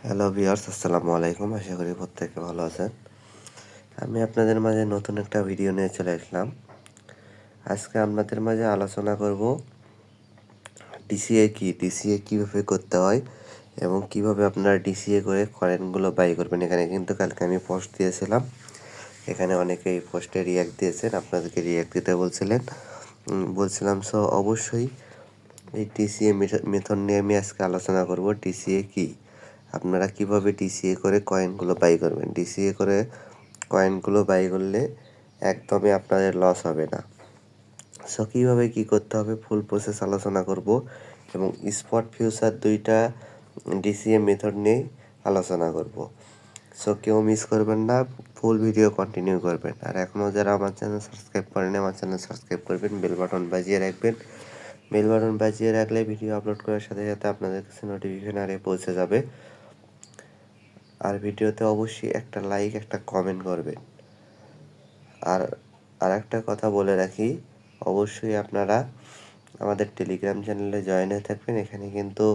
Hello viewers, আসসালামু আলাইকুম। আশা করি প্রত্যেকে ভালো আছেন। আমি আপনাদের মাঝে নতুন একটা ভিডিও নিয়ে চলে আসলাম। আজকে আপনাদের মাঝে আলোচনা করব ডিসিএ কি, ডিসিএ কিভাবে করতে হয় এবং কিভাবে আপনারা ডিসিএ করে কয়েনগুলো বাই করবেন। এখানে কিন্তু কালকে আমি পোস্ট দিয়েছিলাম, এখানে অনেকেই পোস্টে রিয়াক্ট দিয়েছেন, আপনাদেরকে রিয়াক্ট দিতে বলছিলাম। সো অবশ্যই এই ডিসিএ মেথড নিয়ে আমি আজকে আলোচনা করব। ডিসিএ কি, আপনারা কিভাবে ডিসিএ করে কয়েনগুলো বাই করবেন। ডিসিএ করে কয়েনগুলো বাই করলে একদমই আপনাদের লস হবে না। সো কীভাবে কী করতে হবে ফুল প্রসেস আলোচনা করব এবং স্পট ফিউচার দুইটা ডিসিএ মেথড নিয়ে আলোচনা করব। সো কেউ মিস করবেন না, ফুল ভিডিও কন্টিনিউ করবেন। আর এখনও যারা আমার চ্যানেল সাবস্ক্রাইব করেন আমার চ্যানেল সাবস্ক্রাইব করবেন, বেল বাটন বাজিয়ে রাখবেন। বেল বাটন বাজিয়ে রাখলে ভিডিও আপলোড করার সাথে সাথে আপনাদের কাছে নোটিফিকেশন আরে পৌঁছে যাবে। আর ভিডিওতে অবশ্যই একটা লাইক, একটা কমেন্ট করবেন। আর আরেকটা কথা বলে রাখি, অবশ্যই আপনারা আমাদের টেলিগ্রাম চ্যানেলে জয়েন হয়ে থাকবেন। এখানে কিন্তু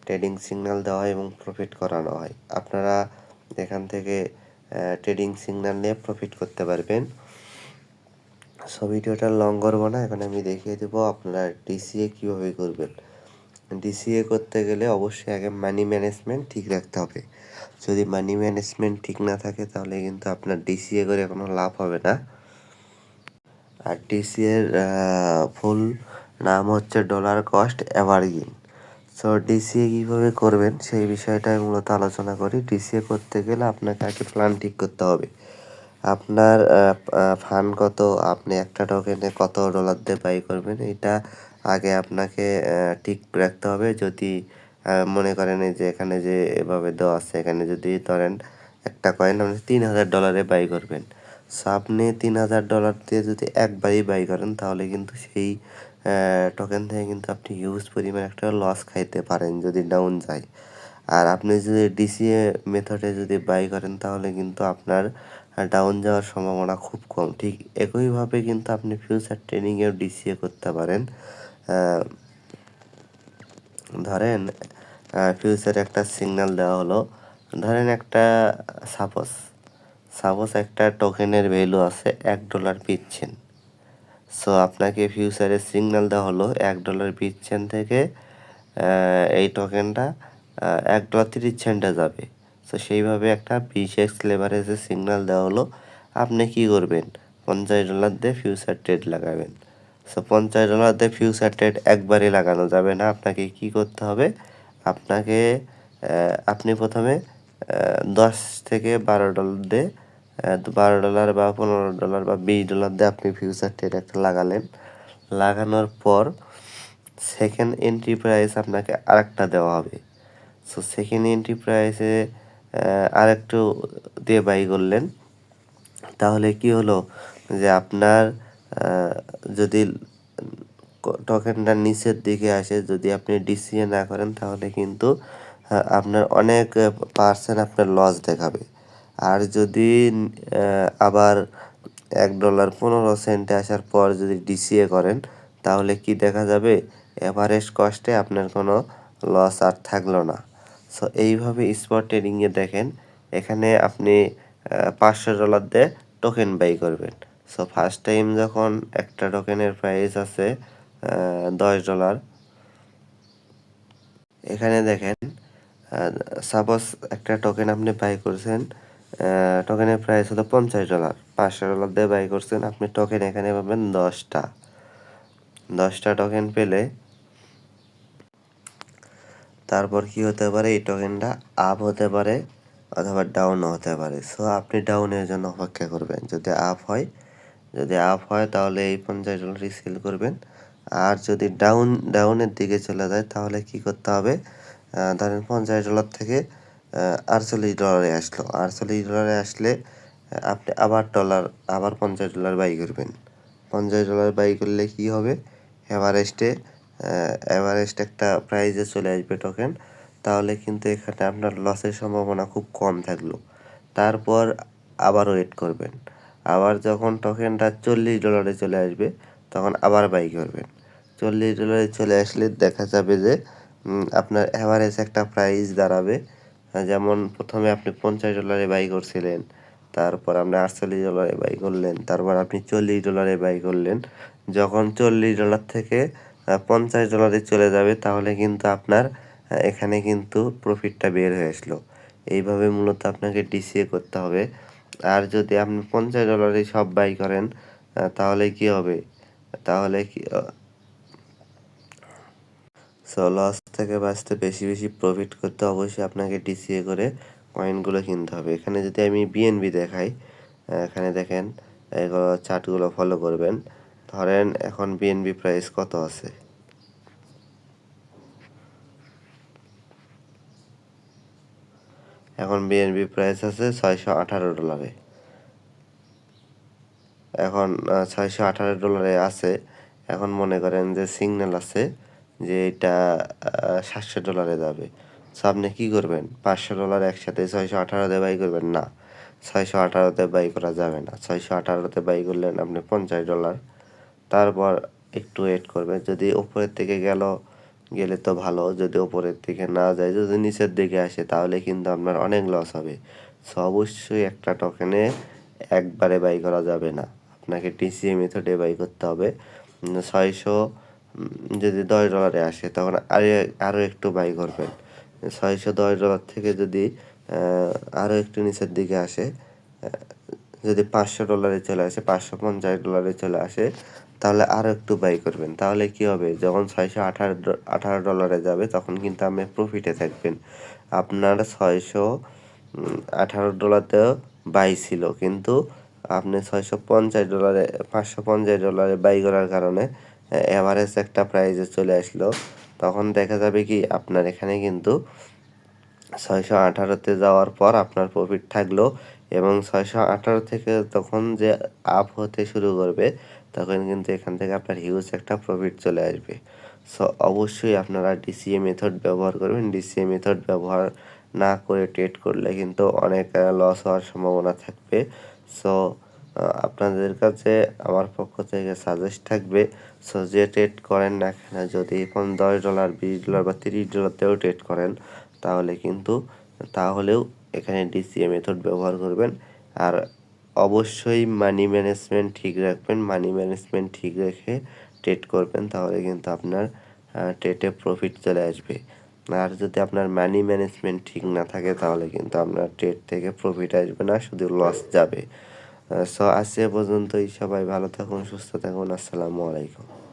ট্রেডিং সিগন্যাল দেওয়া হয় এবং প্রফিট করানো হয়। আপনারা এখান থেকে ট্রেডিং সিগন্যাল নিয়ে প্রফিট করতে পারবেন। সো ভিডিওটা লং করবো না, এখন আমি দেখিয়ে দেবো আপনারা ডিসিএ কীভাবে করবেন। ডিসিএ করতে গেলে অবশ্যই আগে মানি ম্যানেজমেন্ট ঠিক রাখতে হবে। যদি মানি ম্যানেজমেন্ট ঠিক না থাকে তাহলে কিন্তু আপনার ডিসিএ করে কোনো লাভ হবে না। আর ডিসিএর ফুল নাম হচ্ছে dollar cost averaging. So DCA কীভাবে করবেন সেই বিষয়টাই মূলত আলোচনা করি। ডিসিএ করতে গেলে আপনাকে আগে প্ল্যান ঠিক করতে হবে। আপনার ফান্ড কত, আপনি একটা টোকেনে কত ডলার দিয়ে বাই করবেন, এটা আগে আপনাকে ঠিক রাখতে হবে। যদি মনে করেন এই যে এখানে যে এভাবে দেওয়া আছে, এখানে যদি ধরেন একটা কয়েন আপনি $3000 বাই করবেন। সো আপনি $3000 দিয়ে যদি একবারই বাই করেন তাহলে কিন্তু সেই টোকেন থেকে কিন্তু আপনি হিউজ পরিমাণ একটা লস খাইতে পারেন যদি ডাউন যায়। আর আপনি যদি ডিসিএ মেথডে যদি বাই করেন তাহলে কিন্তু আপনার ডাউন যাওয়ার সম্ভাবনা খুব কম। ঠিক একইভাবে কিন্তু আপনি ফিউচার ট্রেডিংয়েও ডিসিএ করতে পারেন। ধরেন ফিউচারে একটা সিগন্যাল দেওয়া হলো, ধরেন একটা সাপোজ একটা টোকেনের ভ্যালু আছে $1 পিচ্ছেন। সো আপনাকে ফিউচারে সিগন্যাল দেওয়া হলো $1 পিচ্ছেন থেকে এই টোকেনটা $1.30 যাবে। সো সেইভাবে একটা 20x লেভারেজের সিগন্যাল দেওয়া হলো, আপনি কি করবেন? $50 দিয়ে ফিউচার ট্রেড লাগাবেন। সো $50 দিয়ে ফিউচার ট্রেড একবারে লাগানো যাবে না, আপনাকে কি করতে হবে? আপনাকে আপনি প্রথমে 10 থেকে $12 দিয়ে $12 বা $15 বা $20 দিয়ে আপনি ফিউচার ট্রেড একটা লাগালেন। লাগানোর পর সেকেন্ড এন্ট্রি প্রাইস আপনাকে আরেকটা দেওয়া হবে। সো সেকেন্ড এন্ট্রি প্রাইসে আরেকটু দিয়ে বাই করলেন, তাহলে কি হলো যে আপনার যদি টোকেনটা নিচের দিকে আসে, যদি আপনি ডিসিএ না করেন তাহলে কিন্তু আপনার অনেক পার্সেন্ট আপনার লস দেখাবে। আর যদি আবার $1.15 আসার পর যদি ডিসিএ করেন তাহলে কি দেখা যাবে? এভারেজ কস্টে আপনার কোনো লস আর থাকলো না। সো এইভাবে স্পট ট্রেডিংয়ে দেখেন, এখানে আপনি $500 দিয়ে টোকেন বাই করবেন। সো ফার্স্ট টাইম যখন একটা টোকেনের প্রাইস আছে $10, এখানে দেখেন সাপোজ একটা টোকেন আপনি বাই করছেন, টোকেনের প্রাইস হলো $50, $500 দিয়ে বাই করছেন, আপনি টোকেন এখানে পাবেন 10টা টোকেন পেলে তারপর কি হতে পারে, এই টোকেনটা আপ হতে পারে অথবা ডাউনও হতে পারে। সো আপনি ডাউনের জন্য অপেক্ষা করবেন। যদি আপ হয় তাহলে এই $50 সেল করবেন। আর যদি ডাউনের দিকে চলে যায় তাহলে কি করতে হবে? ধরেন $50 থেকে $48 আসলো, $48 আসলে আপনি আবার $50 বাই করবেন। $50 বাই করলে কি হবে? এভারেস্ট একটা প্রাইজে চলে আসবে টোকেন, তাহলে কিন্তু এখানে আপনার লসের সম্ভাবনা খুব কম থাকলো। তারপর আবার ওয়েট করবেন, আবার যখন টোকেনটা $40 চলে আসবে তখন আবার বাই করবেন। $40 চলে আসলে দেখা যাবে যে আপনার অ্যাভারেজ একটা প্রাইস দাঁড়াবে যেমন প্রথমে আপনি $50 বাই করছিলেন, তারপর আপনি $48 বাই করলেন, তারপর আপনি $40 বাই করলেন। যখন $40 থেকে $50 চলে যাবে তাহলে কিন্তু আপনার এখানে কিন্তু প্রফিটটা বের হয়ে আসলো। এইভাবে মূলত আপনাকে ডিসিএ করতে হবে। আর যদি আপনি $50 সব বাই করেন তাহলে কি হবে? তাহলে কি লস থেকে বাঁচতে বেশি প্রফিট করতে অবশ্যই আপনাকে ডিসিএ করে কয়েনগুলো কিনতে হবে। এখানে যদি আমি বিএনবি দেখাই, এখানে দেখেন এগুলো চার্টগুলো ফলো করবেন। ধরেন এখন বিএনবি প্রাইস কত আছে? এখন বিএনবি প্রাইস আছে $618। এখন $618 আছে। এখন মনে করেন যে সিগন্যাল আছে যে এটা $700 যাবে। সো আপনি কি করবেন? $500 একসাথে 618 দিয়ে বাই করবেন? না, 618 তে বাই করা যাবে না। 618 তে বাই করলেন আপনি $50। তারপর একটু ওয়েট করবেন। যদি উপরের দিকে গেলে তো ভালো, যদি উপরের দিকে না যায়, যদি নিচের দিকে আসে তাহলে কিন্তু আপনার অনেক লস হবে। সো অবশ্যই একটা টোকেনে একবারে বাই করা যাবে না, আপনাকে ডিসিএ মেথডে বাই করতে হবে। 600 যদি $10 আসে তখন আরও একটু বাই করবেন। $610 থেকে যদি আরও একটু নিচের দিকে আসে, যদি $500 চলে আসে, $550 চলে আসে, তাহলে আরও একটু বাই করবেন। তাহলে কি হবে? যখন $618 যাবে তখন কিন্তু আপনি প্রফিটে থাকবেন। আপনার $618 বাই ছিল, কিন্তু আপনি $550 বাই করার কারণে অ্যাভারেজ একটা প্রাইজে চলে আসলো। তখন দেখা যাবে কি আপনার এখানে কিন্তু 618-তে যাওয়ার পর আপনার প্রফিট থাকলো, এবং 618 থেকে তখন যে আপ হতে শুরু করবে তখন কিন্তু এখান থেকে আপনার হিউজ একটা প্রফিট চলে আসবে। সো অবশ্যই আপনারা ডিসিএ মেথড ব্যবহার করবেন। ডিসিএ মেথড ব্যবহার না করে ট্রেড করলে কিন্তু অনেক লস হওয়ার সম্ভাবনা থাকবে। সো আপনাদের কাছে আমার পক্ষ থেকে সাজেস্ট থাকবে, সো যে ট্রেড করেন না কেন, যদি এখন $10, $20 বা $30তেও ট্রেড করেন তাহলেও এখানে ডিসিএ মেথড ব্যবহার করবেন। আর অবশ্যই মানি ম্যানেজমেন্ট ঠিক রাখবেন। মানি ম্যানেজমেন্ট ঠিক রেখে ট্রেড করবেন, তাহলে কিন্তু আপনার ট্রেডে প্রফিট চলে আসবে। আর যদি আপনার মানি ম্যানেজমেন্ট ঠিক না থাকে তাহলে কিন্তু আপনার ট্রেড থেকে প্রফিট আসবে না, শুধু লস যাবে। সো আজ এ পর্যন্তই। সবাই ভালো থাকুন, সুস্থ থাকুন। আসসালামু আলাইকুম।